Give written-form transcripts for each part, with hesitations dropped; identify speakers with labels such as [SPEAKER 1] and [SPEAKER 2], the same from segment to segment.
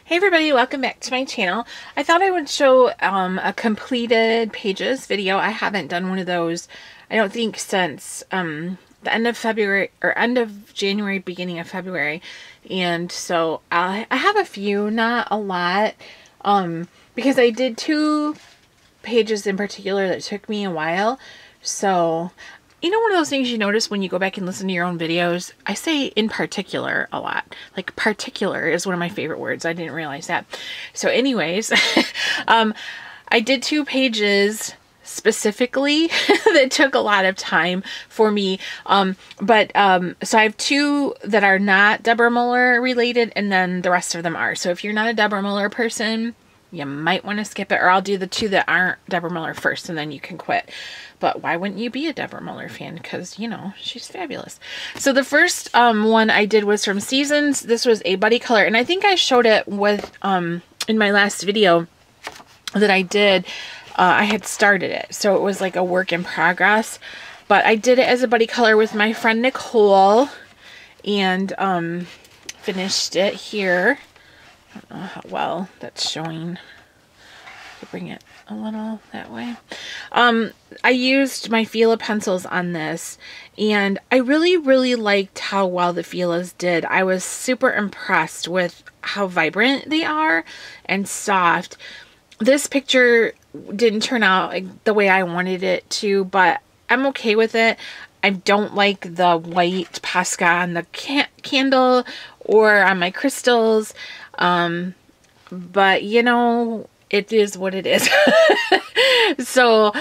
[SPEAKER 1] Hey everybody, welcome back to my channel. I thought I would show a completed pages video. I haven't done one of those, I don't think, since the end of February or end of January, beginning of February. And so I have a few, not a lot, because I did two pages in particular that took me a while. So you know, one of those things you notice when you go back and listen to your own videos, I say in particular a lot. Like particular is one of my favorite words. I didn't realize that. So anyways, I did two pages specifically that took a lot of time for me. So I have two that are not Deborah Muller related, and then the rest of them are. So if you're not a Deborah Muller person, you might want to skip it, or I'll do the two that aren't Deborah Muller first and then you can quit. But why wouldn't you be a Deborah Muller fan? Because, you know, she's fabulous. So the first one I did was from Seasons. This was a buddy color, and I think I showed it with in my last video that I did. I had started it, so it was like a work in progress. But I did it as a buddy color with my friend Nicole, and finished it here. I don't know how well that's showing. To bring it a little that way. I used my Fila pencils on this, and I really liked how well the Filas did. I was super impressed with how vibrant they are and soft. This picture didn't turn out like the way I wanted it to, but I'm okay with it. I don't like the white Posca on the candle or on my crystals. But you know, it is what it is. So,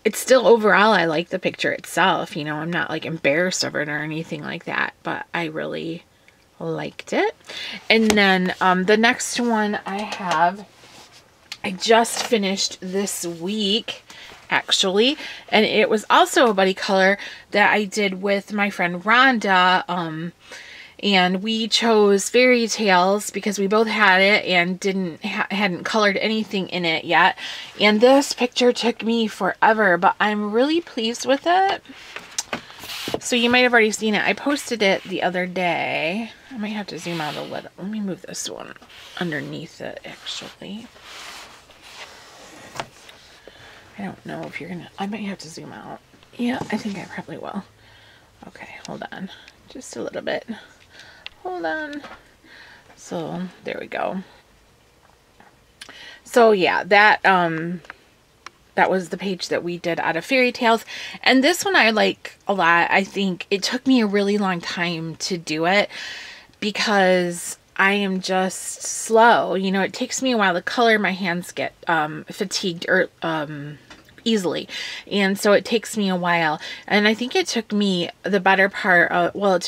[SPEAKER 1] it's still overall, I like the picture itself. You know, I'm not like embarrassed of it or anything like that, but I really liked it. And then, the next one I just finished this week, actually, and it was also a buddy color that I did with my friend Rhonda. And we chose Fairy Tales because we both had it and hadn't colored anything in it yet. And this picture took me forever, but I'm really pleased with it. So you might have already seen it. I posted it the other day. I might have to zoom out a little. Let me move this one underneath it, actually. I don't know if you're gonna... I might have to zoom out. Yeah, I think I probably will. Okay, hold on. Just a little bit. Hold on. So there we go. So yeah, that was the page that we did out of Fairy Tales, and this one I like a lot. I think it took me a really long time to do it because I am just slow. You know, it takes me a while to color. My hands get fatigued or easily, and so it takes me a while. And I think it took me the better part of, well,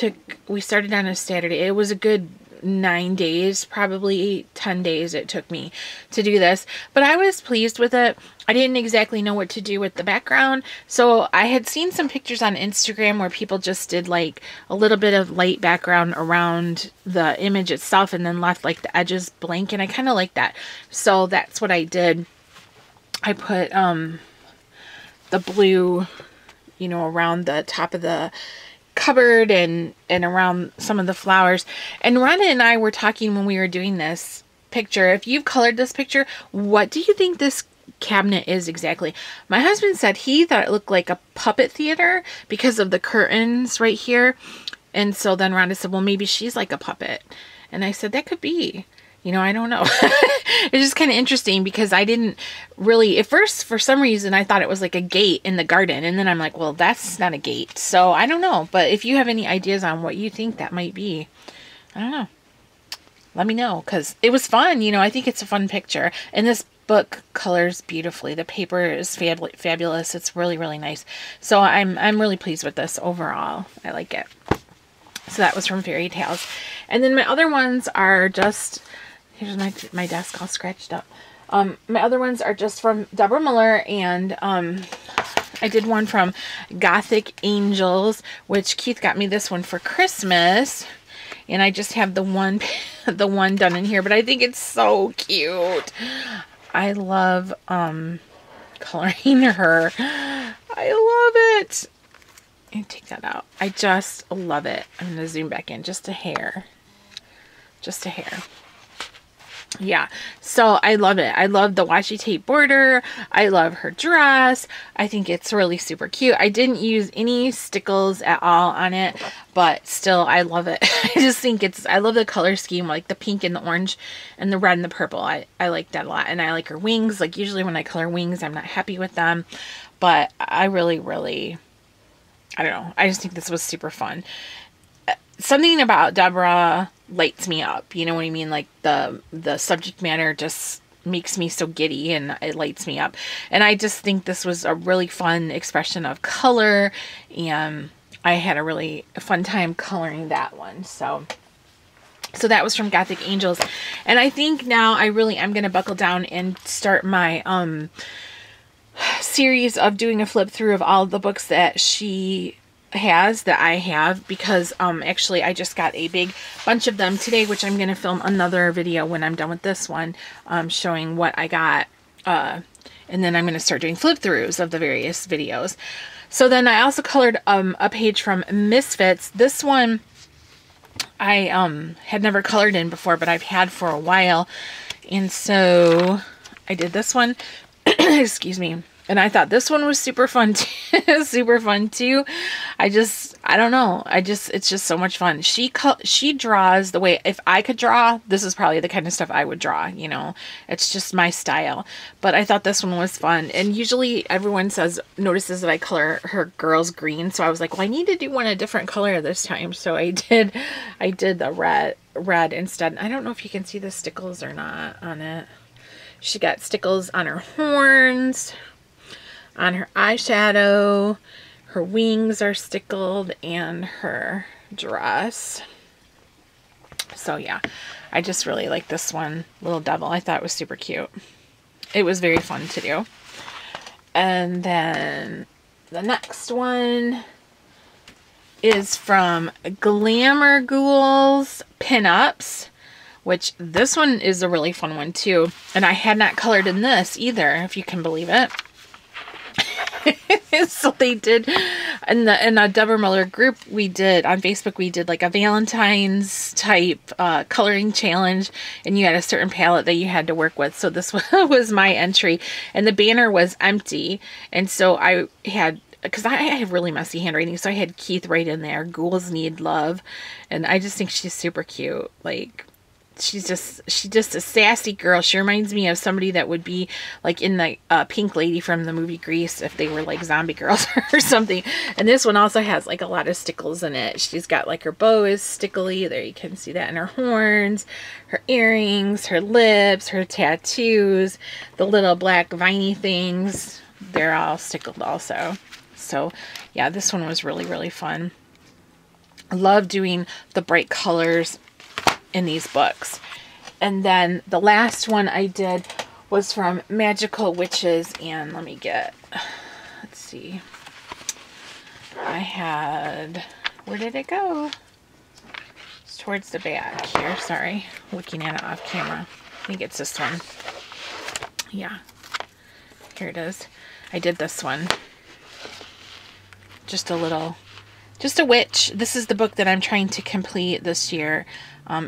[SPEAKER 1] we started on a Saturday. It was a good 9 days, probably 10 days it took me to do this, but I was pleased with it. I didn't exactly know what to do with the background, so I had seen some pictures on Instagram where people just did like a little bit of light background around the image itself and then left like the edges blank, and I kind of like that, so that's what I did. I put the blue, you know, around the top of the cupboard and around some of the flowers. And Rhonda and I were talking when we were doing this picture. If you've colored this picture, what do you think this cabinet is exactly? My husband said he thought it looked like a puppet theater because of the curtains right here. And so then Rhonda said, well, maybe she's like a puppet. And I said, that could be. You know, I don't know. It's just kind of interesting because I didn't really, at first, for some reason, I thought it was like a gate in the garden. And then I'm like, well, that's not a gate. So I don't know. But if you have any ideas on what you think that might be, I don't know. Let me know, because it was fun. You know, I think it's a fun picture. And this book colors beautifully. The paper is fabulous. It's really nice. So I'm really pleased with this overall. I like it. So that was from Fairy Tales. And then my other ones are just... Here's my desk all scratched up. My other ones are just from Deborah Muller, and I did one from Gothic Angels, which Keith got me this one for Christmas. And I just have the one done in here, but I think it's so cute. I love coloring her. I love it. Let me take that out. I just love it. I'm going to zoom back in just a hair. Just a hair. Yeah, so I love it. I love the washi tape border. I love her dress. I think it's really super cute. I didn't use any stickles at all on it, but still I love it. I just think I love the color scheme, like the pink and the orange and the red and the purple. I like that a lot. And I like her wings. Like usually when I color wings, I'm not happy with them, but I really, really, I don't know. I just think this was super fun. Something about Deborah lights me up. You know what I mean? Like the subject matter just makes me so giddy and it lights me up. And I just think this was a really fun expression of color, and I had a really fun time coloring that one. So that was from Gothic Angels. And I think now I really am going to buckle down and start my series of doing a flip through of all the books that she has that I have, because actually I just got a big bunch of them today, which I'm going to film another video when I'm done with this one, showing what I got, and then I'm going to start doing flip throughs of the various videos. So then I also colored a page from Misfits. This one I had never colored in before, but I've had for a while, and so I did this one. Excuse me. And I thought this one was super fun too. Super fun too. I don't know. It's just so much fun. She draws the way, if I could draw, this is probably the kind of stuff I would draw, you know. It's just my style. But I thought this one was fun. And usually everyone notices that I color her girls green. So I was like, well, I need to do one a different color this time. So I did the red instead. I don't know if you can see the stickles or not on it. She got stickles on her horns, on her eyeshadow, her wings are stickled, and her dress. So yeah, I just really like this one, Little Devil. I thought it was super cute. It was very fun to do. And then the next one is from Glamour Ghouls Pinups, which this one is a really fun one too. And I had not colored in this either, if you can believe it. So they did in the Deborah Miller group, we did on Facebook, we did like a Valentine's type coloring challenge, and you had a certain palette that you had to work with. So this was my entry, and the banner was empty, and so I had, because I have really messy handwriting, so I had Keith write in there, "Ghouls need love," and I just think she's super cute. Like, she's just a sassy girl. She reminds me of somebody that would be like in the Pink Lady from the movie Grease, if they were like zombie girls or something. And this one also has like a lot of stickles in it. She's got like her bow is stickly. There, you can see that in her horns, her earrings, her lips, her tattoos, the little black viney things. They're all stickled also. So yeah, this one was really, really fun. I love doing the bright colors in these books. And then the last one I did was from Magical Witches, and let's see, I had, where did it go? It's towards the back here, sorry, looking at it off camera. I think it's this one. Yeah, here it is. I did this one. Just a witch. This is the book that I'm trying to complete this year.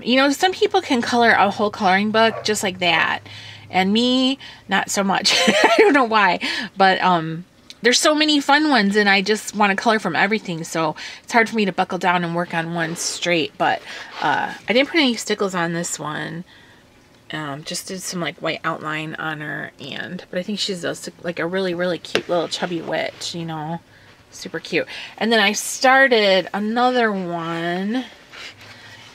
[SPEAKER 1] You know, some people can color a whole coloring book just like that, and me, not so much. I don't know why, but there's so many fun ones, and I just want to color from everything, so it's hard for me to buckle down and work on one straight. But I didn't put any stickles on this one. Just did some like white outline on her, but I think she's like a really, really cute little chubby witch, you know. Super cute. And then I started another one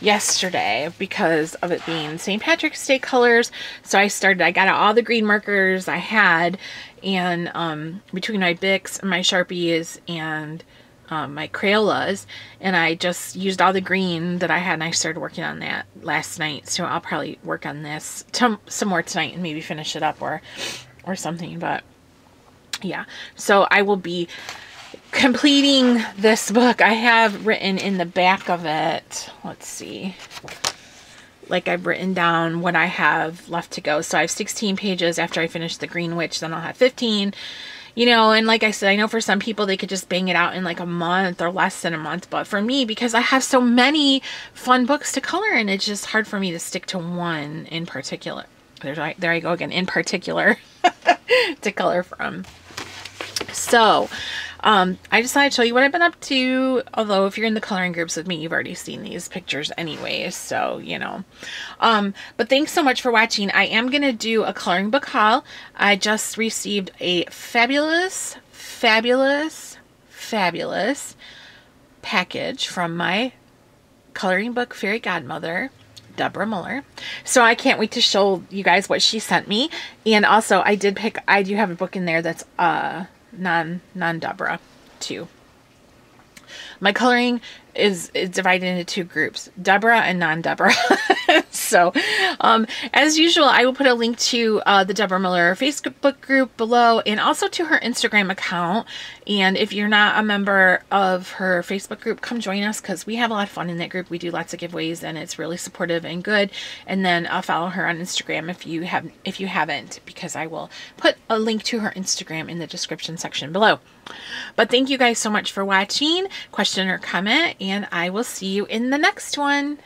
[SPEAKER 1] yesterday because of it being St. Patrick's Day colors. So I got out all the green markers I had, and between my Bics and my Sharpies and my Crayolas, and I just used all the green that I had, and I started working on that last night. So I'll probably work on this some more tonight and maybe finish it up or something. But yeah, so I will be completing this book. I have written in the back of it, let's see, like I've written down what I have left to go. So I have 16 pages after I finish the Green Witch, then I'll have 15. You know, and like I said, I know for some people they could just bang it out in like a month or less than a month. But for me, because I have so many fun books to color in, it's just hard for me to stick to one in particular. There I go again, in particular, to color from. So, I decided to show you what I've been up to. Although if you're in the coloring groups with me, you've already seen these pictures anyway. So, you know. But thanks so much for watching. I am going to do a coloring book haul. I just received a fabulous, fabulous, fabulous package from my coloring book fairy godmother, Deborah Muller. So I can't wait to show you guys what she sent me. And also I do have a book in there that's non-Deborah too. My coloring is divided into two groups, Deborah and non-Deborah. So, as usual, I will put a link to the Deborah Muller Facebook group below, and also to her Instagram account. And if you're not a member of her Facebook group, come join us, because we have a lot of fun in that group. We do lots of giveaways, and it's really supportive and good. And then follow her on Instagram if you haven't, because I will put a link to her Instagram in the description section below. But thank you guys so much for watching. Question or comment, and I will see you in the next one.